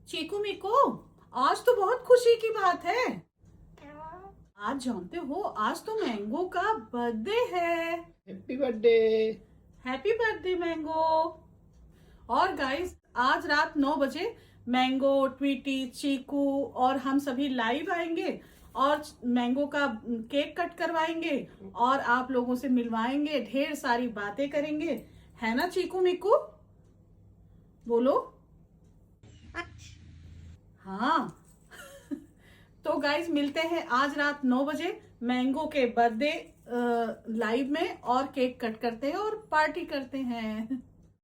चीकू मीकू, आज तो बहुत खुशी की बात है। आज जानते हो, आज तो मैंगो का बर्थडे है। Happy birthday. Happy birthday mango. और गाइस, आज रात 9 बजे मैंगो, ट्वीटी, चीकू और हम सभी लाइव आएंगे और मैंगो का केक कट करवाएंगे और आप लोगों से मिलवाएंगे, ढेर सारी बातें करेंगे, है ना चीकू मीकू? बोलो हाँ। तो गाइज, मिलते हैं आज रात 9 बजे मैंगो के बर्थडे लाइव में और केक कट करते हैं और पार्टी करते हैं।